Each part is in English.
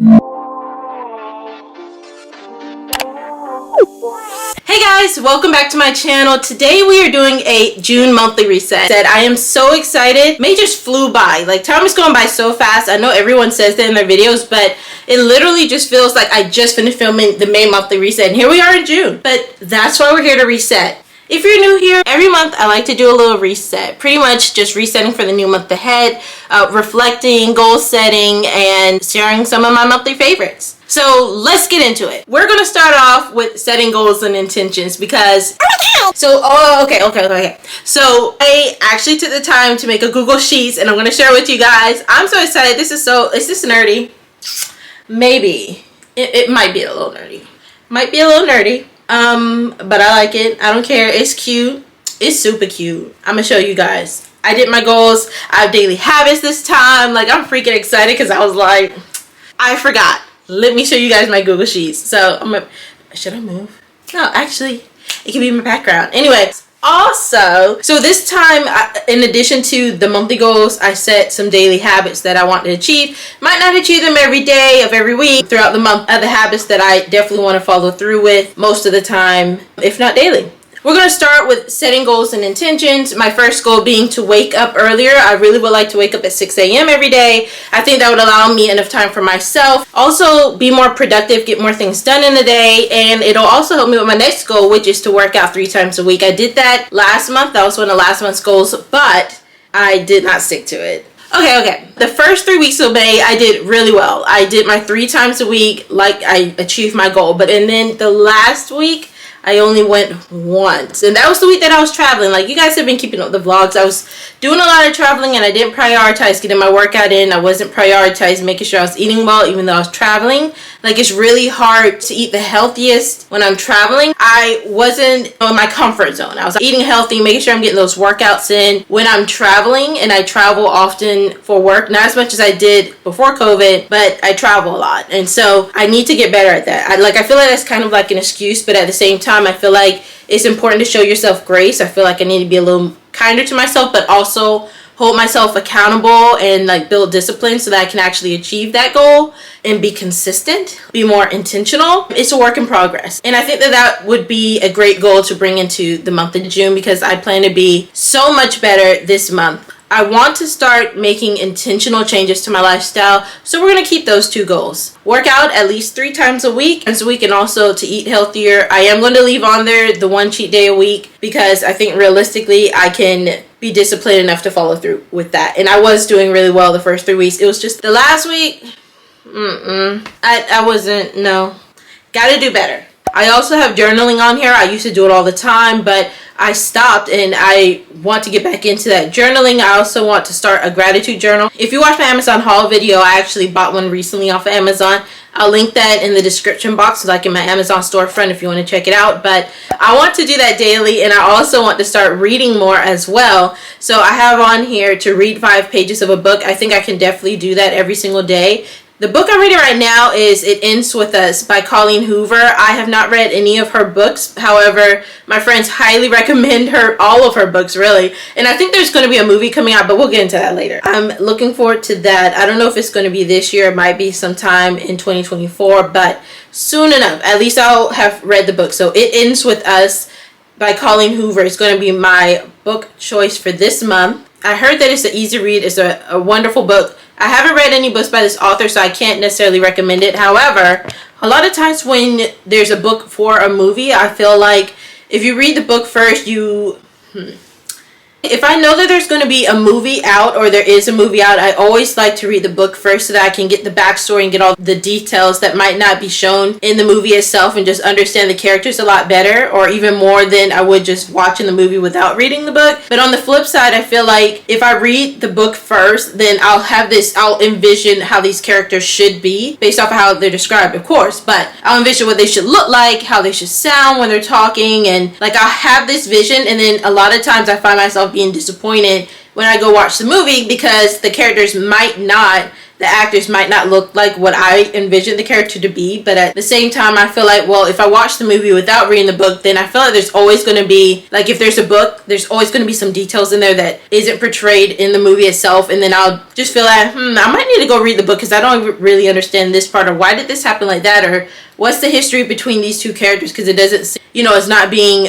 Hey guys, welcome back to my channel. Today we are doing a June monthly reset. I am so excited. May just flew by. Like, time is going by so fast. I know everyone says that in their videos, but it literally just feels like I just finished filming the May monthly reset and here we are in June. But that's why we're here to reset. If you're new here, every month I like to do a little reset. Pretty much just resetting for the new month ahead, reflecting, goal setting, and sharing some of my monthly favorites. So let's get into it. We're gonna start off with setting goals and intentions because So I actually took the time to make a Google Sheets and I'm gonna share it with you guys. I'm so excited. Is this nerdy? Maybe. It might be a little nerdy. But I like it. I don't care. It's cute. It's super cute. I'm gonna show you guys. I did my goals. I have daily habits this time. Like, I'm freaking excited because I was like, I forgot. Let me show you guys my Google Sheets. So should I move? No, actually, it can be my background. Anyway, also, so this time, in addition to the monthly goals, I set some daily habits that I want to achieve. Might not achieve them every day of every week throughout the month. Other habits that I definitely want to follow through with most of the time, if not daily. We're going to start with setting goals and intentions. My first goal being to wake up earlier. I really would like to wake up at 6 a.m. every day. I think that would allow me enough time for myself. Also, be more productive, get more things done in a day. And it'll also help me with my next goal, which is to work out 3 times a week. I did that last month. That was one of last month's goals, but I did not stick to it. Okay. The first 3 weeks of May, I did really well. I did my 3 times a week, like I achieved my goal. And then the last week, I only went once, and that was the week that I was traveling. Like, you guys have been keeping up the vlogs. I was doing a lot of traveling and I didn't prioritize getting my workout in. I wasn't prioritizing making sure I was eating well even though I was traveling. Like, it's really hard to eat the healthiest when I'm traveling. I wasn't in my comfort zone. I was eating healthy, making sure I'm getting those workouts in when I'm traveling, and I travel often for work. Not as much as I did before COVID, but I travel a lot, and so I need to get better at that. I feel like that's kind of like an excuse, but at the same time, I feel like it's important to show yourself grace. I feel like I need to be a little kinder to myself, but also hold myself accountable and like build discipline so that I can actually achieve that goal and be consistent, be more intentional. It's a work in progress. And I think that would be a great goal to bring into the month of June because I plan to be so much better this month. I want to start making intentional changes to my lifestyle, so we're going to keep those 2 goals. Work out at least 3 times a week, and also to eat healthier. I am going to leave on there the 1 cheat day a week because I think realistically I can be disciplined enough to follow through with that. And I was doing really well the first 3 weeks. It was just the last week, I wasn't, no. Gotta do better. I also have journaling on here. I used to do it all the time, but I stopped and I want to get back into that journaling. I also want to start a gratitude journal. If you watch my Amazon haul video, I actually bought one recently off of Amazon. I'll link that in the description box, like in my Amazon storefront if you want to check it out. But I want to do that daily, and I also want to start reading more as well. So I have on here to read 5 pages of a book. I think I can definitely do that every single day. The book I'm reading right now is It Ends With Us by Colleen Hoover. I have not read any of her books. However, my friends highly recommend all of her books, really. And I think there's going to be a movie coming out, but we'll get into that later. I'm looking forward to that. I don't know if it's going to be this year. It might be sometime in 2024, but soon enough. At least I'll have read the book. So It Ends With Us by Colleen Hoover is going to be my book choice for this month. I heard that it's an easy read. It's a wonderful book. I haven't read any books by this author, so I can't necessarily recommend it. However, a lot of times when there's a book for a movie, I feel like if you read the book first, if I know that there's going to be a movie out or there is a movie out, I always like to read the book first so that I can get the backstory and get all the details that might not be shown in the movie itself and just understand the characters a lot better, or even more than I would just watching the movie without reading the book. But on the flip side, I feel like if I read the book first, then I'll envision how these characters should be based off of how they're described, of course, but I'll envision what they should look like, how they should sound when they're talking, and like I'll have this vision, and then a lot of times I find myself being disappointed when I go watch the movie because the characters might not the actors might not look like what I envisioned the character to be, but at the same time, I feel like, well, if I watch the movie without reading the book, then I feel like there's always going to be, like, if there's a book, there's always going to be some details in there that isn't portrayed in the movie itself, and then I'll just feel like, I might need to go read the book because I don't really understand this part, or why did this happen like that, or what's the history between these two characters, because it doesn't, it's not being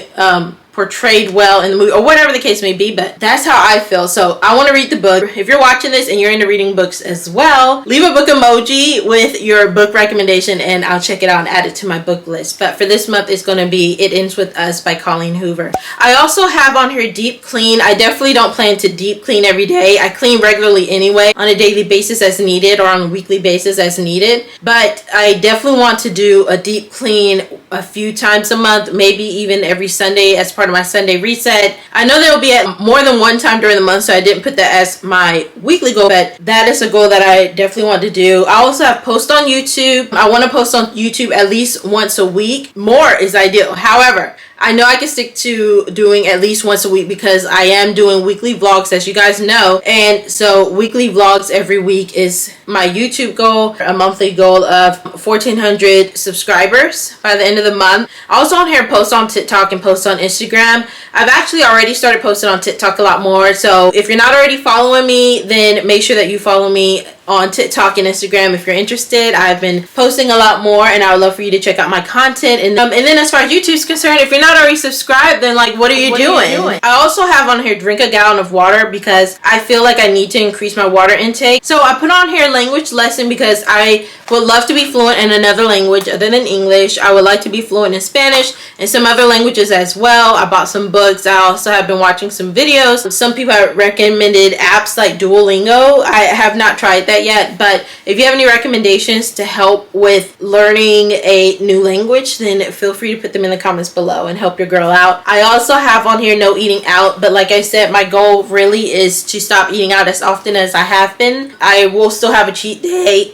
portrayed well in the movie, or whatever the case may be. But that's how I feel. So I want to read the book. If you're watching this and you're into reading books as well, leave a book emoji with your book recommendation and I'll check it out and add it to my book list. But for this month, it's going to be It Ends With Us by Colleen Hoover. I also have on here deep clean. I definitely don't plan to deep clean every day. I clean regularly anyway, on a daily basis as needed, or on a weekly basis as needed. But I definitely want to do a deep clean a few times a month, maybe even every Sunday as part of my Sunday reset. I know there will be at more than one time during the month, so I didn't put that as my weekly goal, but that is a goal that I definitely want to do. I also have posts on YouTube. I want to post on YouTube at least once a week. More is ideal. However, I know I can stick to doing at least once a week because I am doing weekly vlogs, as you guys know. And so weekly vlogs every week is my YouTube goal, a monthly goal of 1,400 subscribers by the end of the month. Also on here, post on TikTok and post on Instagram. I've actually already started posting on TikTok a lot more. So if you're not already following me, then make sure that you follow me on TikTok and Instagram if you're interested. I've been posting a lot more and I would love for you to check out my content. And then as far as YouTube's concerned, if you're not already subscribed, then like, what are you doing? I also have on here drink a gallon of water because I feel like I need to increase my water intake. So I put on here language lesson because I would love to be fluent in another language other than English. I would like to be fluent in Spanish and some other languages as well. I bought some books. I also have been watching some videos. Some people have recommended apps like Duolingo. I have not tried that yet, but if you have any recommendations to help with learning a new language, then feel free to put them in the comments below and help your girl out. I also have on here no eating out, but like I said, my goal really is to stop eating out as often as I have been. I will still have a cheat day.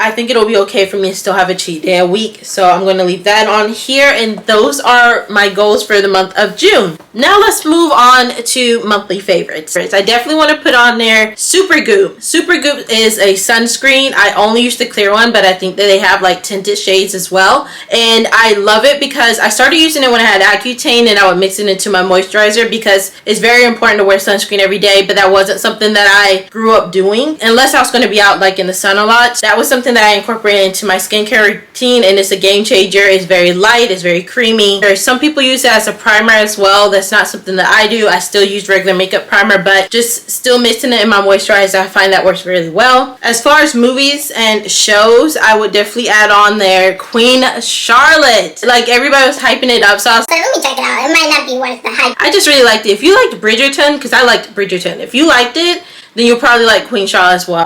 I think it'll be okay for me to still have a cheat day a week, so I'm going to leave that on here, and those are my goals for the month of June. Now let's move on to monthly favorites. I definitely want to put on there Supergoop. Supergoop is a sunscreen. I only use the clear one, but I think that they have like tinted shades as well, and I love it because I started using it when I had Accutane and I would mix it into my moisturizer because it's very important to wear sunscreen every day, but that wasn't something that I grew up doing unless I was going to be out like in the sun a lot. That was something that I incorporated into my skincare routine, and it's a game changer. It's very light, it's very creamy. There's some people use it as a primer as well. That's not something that I do. I still use regular makeup primer, but just still mixing it in my moisturizer, I find that works really well. As far as movies and shows, I would definitely add on there Queen Charlotte. Like, everybody was hyping it up, so I was like, let me check it out. It might not be worth the hype. I just really liked it. If you liked Bridgerton, because I liked Bridgerton, if you liked it, then you'll probably like Queen Charlotte as well.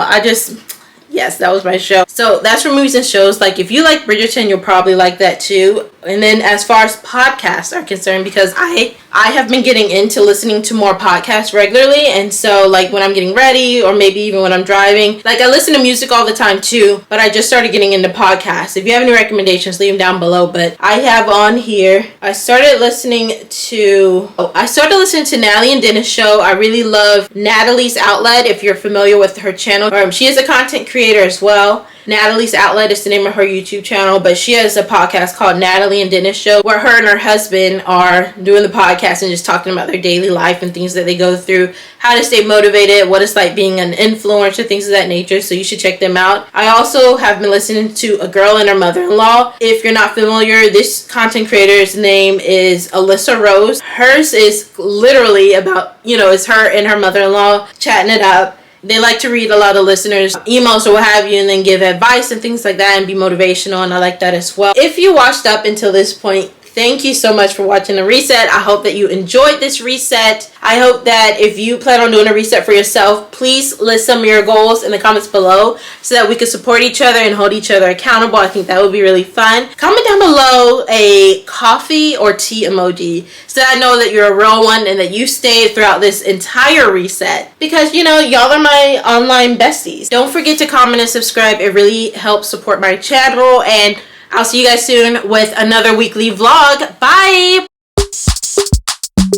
Yes, that was my show. So that's for movies and shows. Like, if you like Bridgerton, you'll probably like that too. And then as far as podcasts are concerned, because I have been getting into listening to more podcasts regularly, and so like when I'm getting ready or maybe even when I'm driving, like I listen to music all the time too, but I just started getting into podcasts. If you have any recommendations, leave them down below. But I have on here, I started listening to Natalie and Dennis show. I really love Natalie's Outlet, if you're familiar with her channel. She is a content creator as well. Natalie's Outlet is the name of her YouTube channel, but she has a podcast called Natalie and Dennis Show, where her and her husband are doing the podcast and just talking about their daily life and things that they go through, how to stay motivated, what it's like being an influencer, things of that nature. So you should check them out. I also have been listening to A Girl and Her Mother-in-Law. If you're not familiar, this content creator's name is Alyssa Rose. Hers is literally about, it's her and her mother-in-law chatting it up. They like to read a lot of listeners' emails or what have you, and then give advice and things like that and be motivational, and I like that as well. If you watched up until this point, thank you so much for watching the reset. I hope that you enjoyed this reset. I hope that if you plan on doing a reset for yourself, please list some of your goals in the comments below so that we can support each other and hold each other accountable. I think that would be really fun. Comment down below a coffee or tea emoji so that I know that you're a real one and that you stayed throughout this entire reset, because y'all are my online besties. Don't forget to comment and subscribe. It really helps support my channel, and I'll see you guys soon with another weekly vlog. Bye!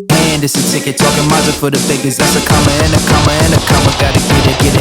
And it's a ticket talking Mazda for the figures. That's a comma and a comma and a comma. Gotta get it, get it.